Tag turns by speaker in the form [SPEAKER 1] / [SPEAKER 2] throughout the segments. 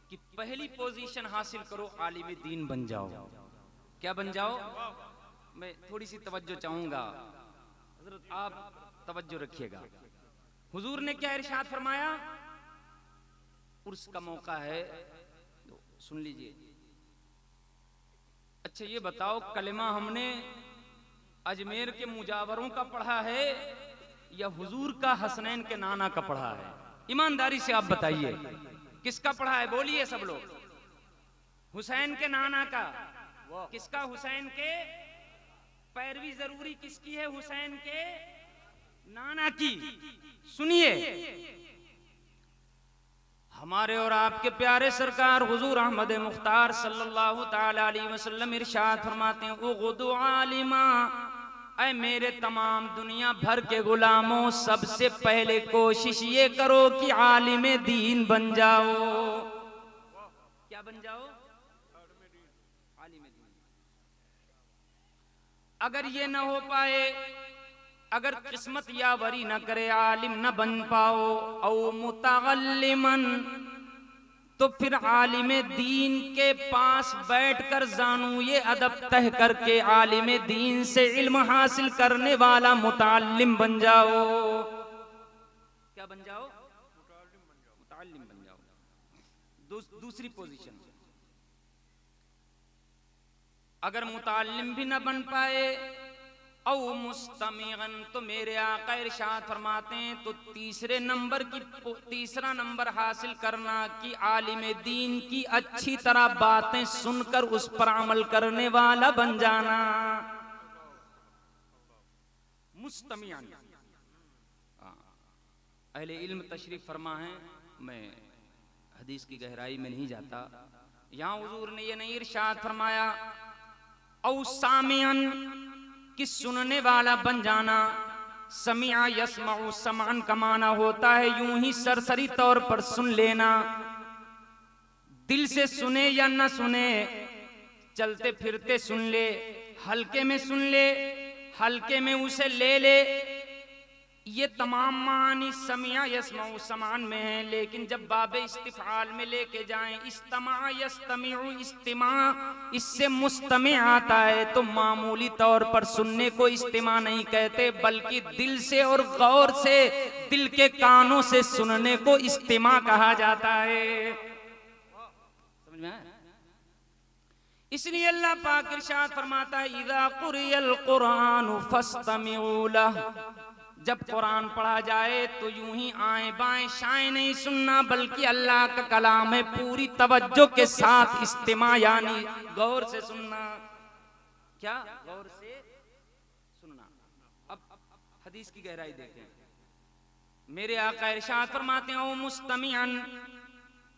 [SPEAKER 1] कि पहली पोजीशन हासिल करो, आलिम दीन बन जाओ। क्या बन जाओ? मैं थोड़ी सी तवज्जो चाहूंगा, हजरत आप तवज्जो रखिएगा। हुजूर ने क्या इरशाद फरमाया? उर्स का मौका है तो सुन लीजिए। अच्छा ये बताओ, कलेमा हमने अजमेर के मुजावरों का पढ़ा है या हुजूर का हसनैन के नाना का पढ़ा है? ईमानदारी से आप बताइए, किसका पढ़ा है? बोलिए सब लोग। हुसैन के नाना का। किसका? हुसैन के। पैरवी जरूरी किसकी है? हुसैन के नाना की। सुनिए, हमारे और आपके प्यारे सरकार हुजूर अहमद मुख्तार सल्लल्लाहु ताला अलैहि वसल्लम इरशाद फरमाते हैं, उग़दु आलिमा, ऐ मेरे तमाम दुनिया भर के गुलामों, सबसे पहले कोशिश ये करो कि आलिम दीन बन जाओ। क्या बन जाओ? आलिम दीन। अगर ये न हो पाए, अगर किस्मत यावरी न करे, आलिम न बन पाओ, औ मुतअल्लिमन, तो फिर आलिम दीन के पास बैठकर जानू ये अदब तह करके आलिम दीन से इल्म हासिल करने वाला मुतअल्लिम बन जाओ। क्या बन जाओ? मुतअल्लिम बन जाओ। दूसरी पोजीशन, अगर मुतअल्लिम भी न बन पाए, औ मुस्तमीअन, तो मेरे आका इरशाद फरमाते हैं तो तीसरा नंबर हासिल करना कि आलिम दीन की अच्छी तरह बातें सुनकर उस पर अमल करने वाला बन जाना। मुस्तमीअन। अहले इल्म तशरीफ फरमा है, मैं हदीस की गहराई में नहीं जाता। यहां हुजूर ने ये नहीं इरशाद फरमाया औ सामिअन, कि सुनने वाला बन जाना। समिया यस्माउ, समान का माना होता है यूं ही सरसरी तौर पर सुन लेना, दिल से सुने या न सुने, चलते फिरते सुन ले, हल्के में सुन ले, हल्के में उसे ले ले। ये तमाम मानी समिया यस्माउ समान में है, लेकिन जब बाबे इस्तिफाल में लेके जाएं, इस्तमा यस्तमिउ, इस्तिमा इससे मुस्तमे आता है, तो मामूली तौर पर सुनने को इस्तिमा नहीं कहते, बल्कि दिल से और गौर से, दिल के कानों से सुनने को इस्तिमा कहा जाता है। समझ में आया? इसलिए अल्लाह पाक इरशाद फरमाता है, इज़ा कुरियल कुरान फस्तमिउ लह, जब कुरान पढ़ा जाए तो यूं ही आए बाएं शाएं नहीं सुनना, बल्कि अल्लाह का कलाम है, पूरी तवज्जो के साथ इस्तिमा यानी गौर से सुनना। क्या? गौर से सुनना। अब हदीस की गहराई देखें। मेरे आका इरशाद फरमाते हैं, ओ मुस्तमिअन,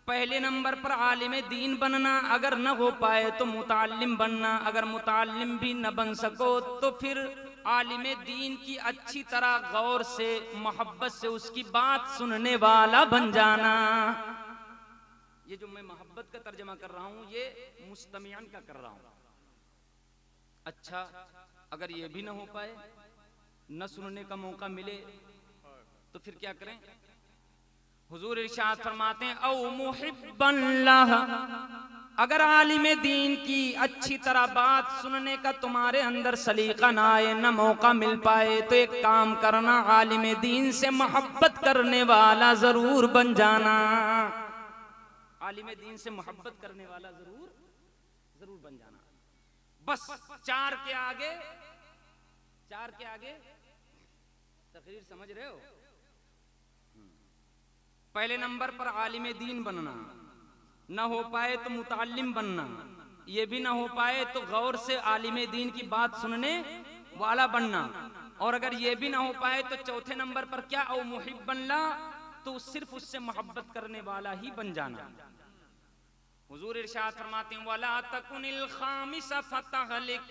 [SPEAKER 1] पहले नंबर पर आलिम दीन बनना, अगर न हो पाए तो मुतअल्लिम बनना, अगर मुतअल्लिम भी न बन सको तो फिर आलिम दीन की अच्छी तरह गौर से, मोहब्बत से उसकी बात सुनने वाला बन जाना। ये जो मैं मोहब्बत का तर्जमा कर रहा हूं, ये मुस्तमिअन का कर रहा हूं। अच्छा, अगर ये भी न हो पाए, न सुनने का मौका मिले, तो फिर क्या करें? हुजूर इरशाद फरमाते हैं, औ मुहिब्बन लह, अगर आलिम दीन की अच्छी तरह बात सुनने का तुम्हारे अंदर सलीका ना आए, न मौका मिल पाए, तो एक काम करना, आलिम दीन से मोहब्बत करने वाला जरूर बन जाना। आलिम दीन से मोहब्बत करने वाला जरूर बन जाना। बस चार के आगे तकरीर समझ रहे हो? पहले नंबर पर आलिम दीन बनना, न हो पाए तो मुतअल्लिम बनना, ये भी न हो पाए तो गौर से आलिम दीन की बात सुनने वाला बनना, और अगर ये भी न हो पाए तो चौथे नंबर पर क्या? औ मुहिब्बन ला, तो सिर्फ उससे मोहब्बत करने वाला ही बन जाना। हुजूर इरशाद फरमाते हैं, वला तकुनिल खामिस फतहलिक,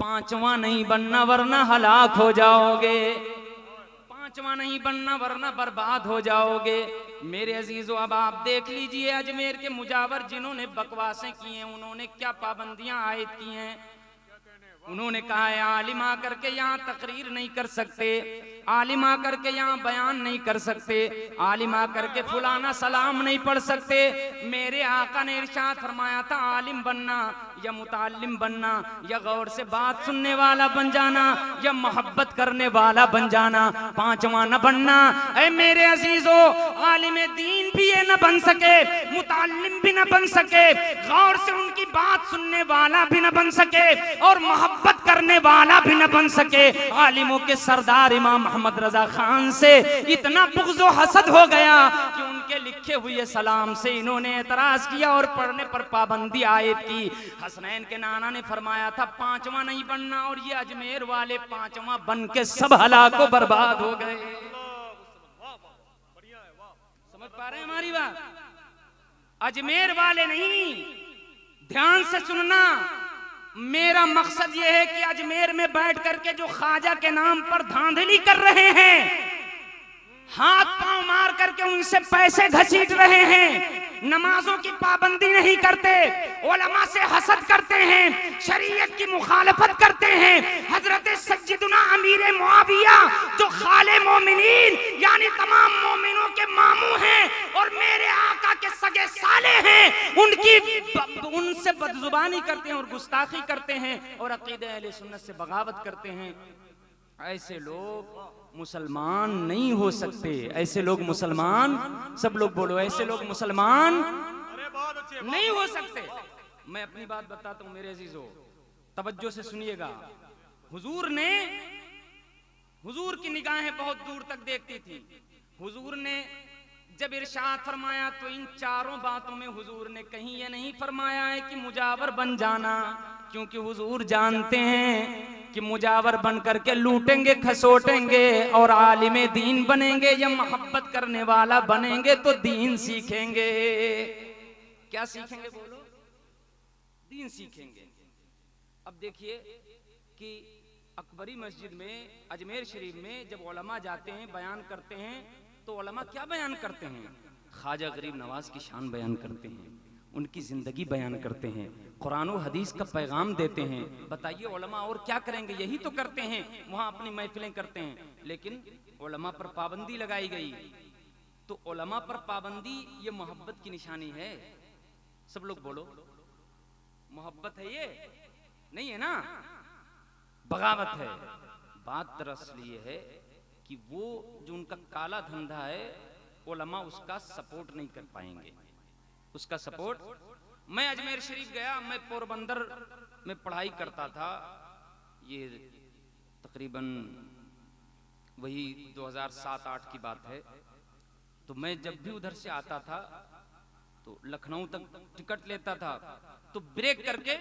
[SPEAKER 1] पांचवा नहीं बनना वरना हलाक हो जाओगे। पांचवा नहीं बनना वरना बर्बाद हो जाओगे। मेरे अजीजों, अब आप देख लीजिए, अजमेर के मुजावर जिन्होंने बकवासें की हैं, उन्होंने क्या पाबंदियां आयद की हैं। उन्होंने कहा है आलिम आकर के यहाँ तकरीर नहीं कर सकते, आलिम आकर के यहाँ बयान नहीं कर सकते, आलिम आकर के फुलाना सलाम नहीं पढ़ सकते। मेरे आका ने इरशाद फरमाया था आलिम बनना या मुतालिम बनना या गौर से बात सुनने वाला बन जाना या मोहब्बत करने वाला बन जाना, पांचवा न बनना। ऐ मेरे अजीजों, आलिम दीन भी ये न बन सके, मुतालिम भी न बन सके, गौर से उनकी बात सुनने वाला भी न बन सके और मोहब्बत करने वाला भी न बन सके। आलिमों के सरदार इमाम मोहम्मद रजा खान से इतना बुग़्ज़ हसद हो गया कि उनके लिखे हुए सलाम से इन्होंने एतराज किया और पढ़ने पर पाबंदी आयत की। हसनैन के नाना ने फरमाया था पांचवा नहीं बनना, और ये अजमेर वाले पांचवा बन के सब हलाको बर्बाद हो गए। समझ पा रहे हैं हमारी बात? अजमेर वाले नहीं, ध्यान से सुनना। मेरा मकसद यह है कि अजमेर में बैठ करके जो ख्वाजा के नाम पर धांधली कर रहे हैं, हाथ पांव मार करके उनसे पैसे घसीट रहे हैं, नमाजों की पाबंदी नहीं करते, उलमा से हसद करते हैं, शरीयत की मुखालफत करते हैं। हजरत सज्जिदुना अमीर मुआविया जो खाले मोमिनीन यानी तमाम मोमिनों के मामू हैं और मेरे आका के सगे साले हैं, उनसे बदजुबानी करते हैं और गुस्ताखी करते हैं और अकीदे अहले सुन्नत से बगावत करते हैं। ऐसे लोग मुसलमान नहीं हो सकते। ऐसे लोग मुसलमान, सब लोग बोलो, ऐसे लोग मुसलमान नहीं हो सकते। मैं अपनी बात बताता हूं मेरे अजीजों, तवज्जो से सुनिएगा। हुजूर की निगाहें बहुत दूर तक देखती थी। हुजूर ने जब इरशाद फरमाया तो इन चारों बातों में हुजूर ने कहीं ये नहीं फरमाया है कि मुजावर बन जाना, क्योंकि हुजूर जानते हैं कि मुजावर बन करके लूटेंगे, खसोटेंगे और आलिमे दीन बनेंगे या मोहब्बत करने वाला बनेंगे तो दीन सीखेंगे। क्या सीखेंगे बोलो? दीन सीखेंगे। अब देखिए कि अकबरी मस्जिद में, अजमेर शरीफ में जब उलमा जाते हैं बयान करते हैं तो उलमा क्या बयान करते हैं? ख्वाजा गरीब नवाज की शान बयान करते हैं, उनकी जिंदगी बयान करते हैं, कुरान और हदीस का पैगाम देते हैं। बताइए उलमा और क्या करेंगे? यही तो करते हैं, वहां अपनी महफिलें करते हैं। लेकिन उलमा पर पाबंदी लगाई गई, तो उलमा पर पाबंदी ये मोहब्बत की निशानी है। सब लोग बोलो, मोहब्बत है ये? नहीं है ना, बगावत है। बात दरअसल ये है कि वो जो उनका काला धंधा है, उलमा उसका सपोर्ट नहीं कर पाएंगे, उसका सपोर्ट। मैं अजमेर शरीफ गया, मैं पोरबंदर में पढ़ाई करता था, ये तकरीबन वही 2007-8 की बात है। तो मैं जब भी उधर से आता था तो लखनऊ तक टिकट लेता था, तो ब्रेक करके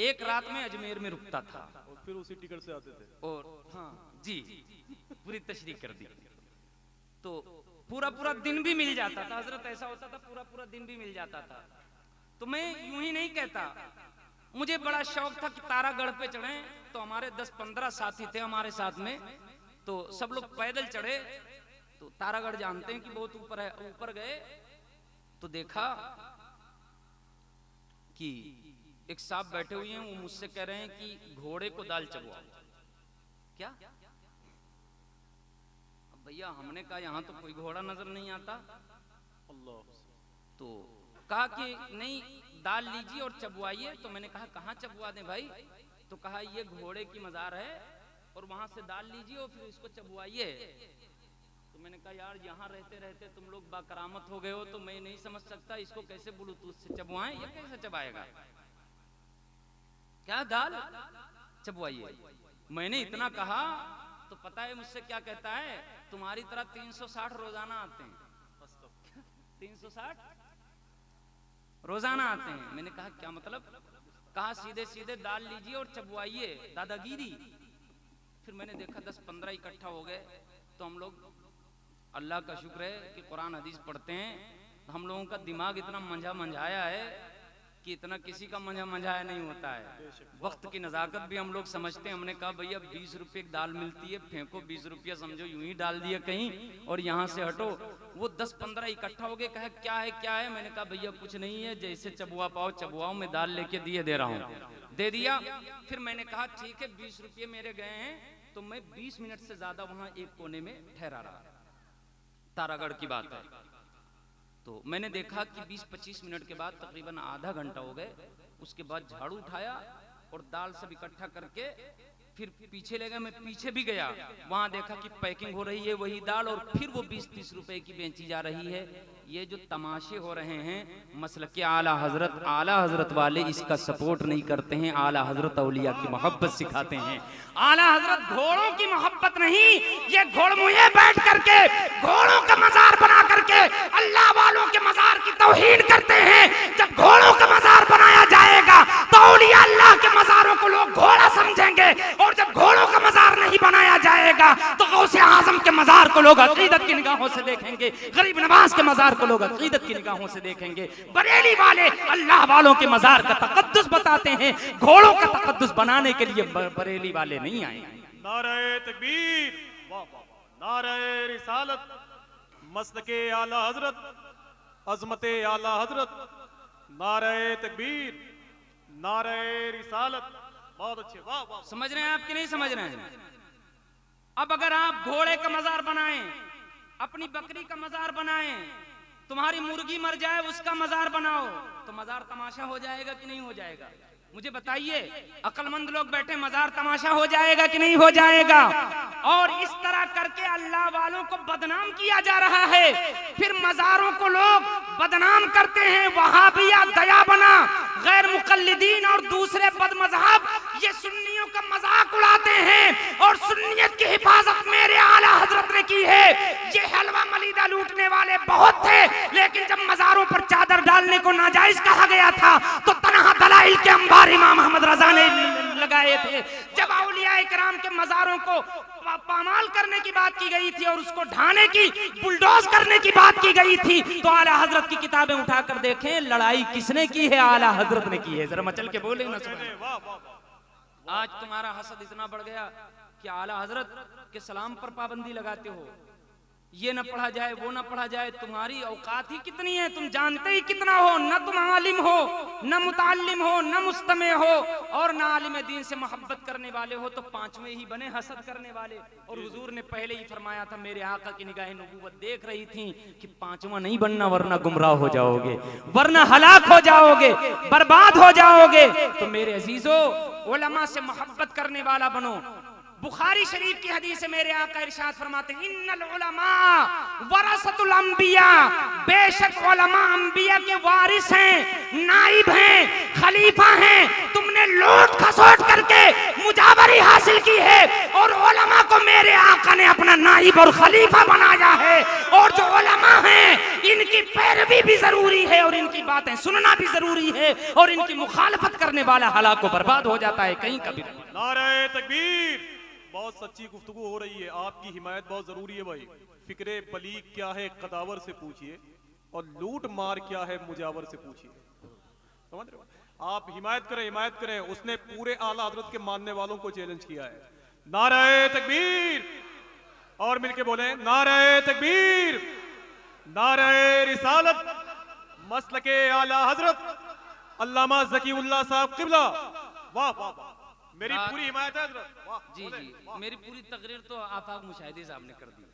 [SPEAKER 1] एक रात में अजमेर में रुकता था
[SPEAKER 2] और फिर उसी टिकट से आते थे।
[SPEAKER 1] और हाँ जी, पूरी तशरीह कर दी। तो पूरा दिन भी मिल जाता था हजरत, ऐसा होता था पूरा दिन भी मिल जाता था। तो मैं यूं ही नहीं कहता, मुझे बड़ा शौक था कि तारागढ़ पे चढ़े। तो हमारे 10-15 साथी थे हमारे साथ में, तो सब लोग पैदल चढ़े। तो तारागढ़ जानते हैं कि बहुत ऊपर है। ऊपर गए तो देखा कि एक साहब बैठे हुए हैं, वो मुझसे कह रहे हैं कि घोड़े को दाल चबवाओ। क्या भैया, हमने कहा यहाँ तो कोई घोड़ा नजर नहीं आता।
[SPEAKER 2] अल्लाह।
[SPEAKER 1] तो कहा कि नहीं, दाल लीजिए और चबवाइए। तो मैंने कहा कहाँ चबवा दें भाई? तो कहा ये घोड़े की मजार है और वहां से दाल लीजिए और फिर इसको चबवाइए। तो मैंने कहा यार, यहाँ रहते रहते तुम लोग बाकरामत हो गए हो, तो मैं नहीं समझ सकता इसको कैसे ब्लूटूथ से चबवाएं, ये कैसे चबाएगा? क्या दाल चबवाइए? मैंने इतना कहा तो पता है मुझसे क्या कहता है? तुम्हारी तरह 360 रोजाना आते हैं। 360 रोजाना आते हैं। मैंने कहा क्या मतलब? कहा सीधे सीधे दाल लीजिए और चबवाइए, दादागिरी। फिर मैंने देखा 10-15 इकट्ठा हो गए। तो हम लोग, अल्लाह का शुक्र है कि कुरान हदीस पढ़ते हैं, तो हम लोगों का दिमाग इतना मंझाया है कि इतना किसी का मंझाया नहीं होता है। वक्त की नज़ाकत भी हम लोग समझते हैं। हमने कहा भैया 20 रुपये की दाल मिलती है, फेंको 20 रुपया, समझो यूं ही डाल दिया कहीं और यहाँ से हटो। वो 10-15 इकट्ठा हो गए, कहे क्या है? मैंने कहा भैया कुछ नहीं है, जैसे चबुआ पाओ चबुआओ, मैं दाल लेके दे रहा हूँ। दे दिया। फिर मैंने कहा ठीक है 20 रुपये मेरे गए हैं, तो तो मैं 20 मिनट से ज्यादा वहां एक कोने में ठहरा रहा। तारागढ़ की बात है। तो मैंने देखा कि 20-25 मिनट के बाद तकरीबन आधा घंटा हो गए। उसके बाद झाड़ू उठाया और दाल सब इकट्ठा करके फिर पीछे ले गया। मैं पीछे भी गया, वहां देखा कि पैकिंग हो रही है वही दाल, और फिर वो 20-30 रुपए की बेची जा रही है। ये जो तमाशे हो रहे हैं, मसलक आला हजरत वाले इसका सपोर्ट नहीं करते हैं। आला हजरत औलिया की मोहब्बत सिखाते हैं। आला हजरत घोड़ों की मोहब्बत नहीं, ये घोड़मुहे बैठ करके घोड़ों का मजार बना करके अल्लाह वालों के मजार की तौहीन करते हैं। जब घोड़ों का मजार बनाया जाएगा तो औलिया अल्लाह के मजारों को लोग घोड़ा समझेंगे, और जब घोड़ों का मजार नहीं बनाया जाएगा तो गौसे आजम के मजार को लोग अकीदत की निगाहों से देखेंगे, गरीब नवाज के मजार को लोग अकीदत की निगाहों से देखेंगे। बरेली वाले अल्लाह वालों के मजार का तकद्दुस बताते हैं, घोड़ों का तकद्दुस बनाने के लिए बरेली वाले नहीं आए।
[SPEAKER 2] नारे तकबीर, वाह वाह, नारे रिसालत, मसलके आला हजरत, अजमते आला हजरत, नारे तकबीर, नारे रिसालत, बहुत अच्छे, वाह वाह।
[SPEAKER 1] समझ रहे हैं आप कि नहीं समझ रहे हैं? अब अगर आप घोड़े का मजार बनाएं, अपनी बकरी का मजार बनाएं, तुम्हारी मुर्गी मर जाए उसका मजार बनाओ, तो मजार तमाशा हो जाएगा कि नहीं हो जाएगा? मुझे बताइए, अक्लमंद लोग बैठे, मजार तमाशा हो जाएगा कि नहीं हो जाएगा? और इस तरह करके अल्लाह वालों को बदनाम किया जा रहा है। फिर मजारों को लोग बदनाम करते हैं, वहाबिया, दयाबना, गैर मुकल्लिदीन और दूसरे बदमजहब ये सुन्नियों का मजाक उड़ाते हैं, और सुन्नियत की हिफाजत मेरे आला हजरत ने की है। ये हलवा मलीदा लूटने वाले बहुत थे, लेकिन जब मजारों पर चादर डालने को नाजायज कहा गया था तो तनहा दलाइल के अंबार इमाम अहमद रजा ने लगाए थे। जब औलिया इकराम के मजारों को पामाल करने की बात की गई थी और उसको ढाने की, बुलडोज करने की बात की गई थी, तो आला हजरत की किताबें उठाकर देखें, लड़ाई किसने की है? आला हजरत ने की है। जरा मचल के बोले ना। आज तुम्हारा हसद इतना बढ़ गया कि आला हजरत के सलाम पर पाबंदी लगाते हो। ये न पढ़ा जाए, वो न पढ़ा जाए। तुम्हारी औकात ही कितनी है, तुम जानते ही कितना हो। न तुम आलिम हो, न मुताल्लिम हो, न मुस्तमे हो, और न आलिम दीन से मोहब्बत करने वाले हो, तो पांचवें ही बने हसद करने वाले। और हुजूर ने पहले ही फरमाया था, मेरे आका की निगाहें नबूवत देख रही थी कि पांचवा नहीं बनना, वरना गुमराह हो जाओगे, वरना हलाक हो जाओगे, बर्बाद हो जाओगे। तो मेरे अजीजों, उलमा से मोहब्बत करने वाला बनो। बुखारी शरीफ की हदीस है, मेरे आका इरशाद फरमाते हैं, इन्नल उलमा वरसतुल अंबिया, बेशक उलमा अंबिया के वारिस हैं, नाइब हैं, खलीफा हैं। तुमने लूट खसोट करके मुजावरी हासिल की है, और उलमा को मेरे आका ने अपना नाइब और खलीफा बनाया है। और जो उलमा हैं, इनकी पैरवी भी जरूरी है, और इनकी बातें सुनना भी जरूरी है, और इनकी मुखालफत करने वाला हलाक को बर्बाद हो जाता है कहीं कभी।
[SPEAKER 2] नारे तकबीर, बहुत सच्ची गुफ्तगू हो रही है। आपकी हिमायत बहुत जरूरी है भाई। फिक्रे बलीग क्या है कदावर से पूछिए, और लूट मार क्या है मुजावर से पूछिए। समझ रहे हो? आप हिमायत करें, हिमायत करें। उसने पूरे आला हजरत के मानने वालों को चैलेंज किया है। नारे तकबीर, और मिलके बोले नारे तकबीर, नारे रिसालत, मसलके आला हजरत अल्लामा ज़कीउल्लाह साहब क़िबला। वाह वाह वाह, मेरी पूरी हिमायत है हजरत।
[SPEAKER 1] जी जी, मेरी पूरी तकरीर तो आफाक मुशाहिदी साहब ने कर दी।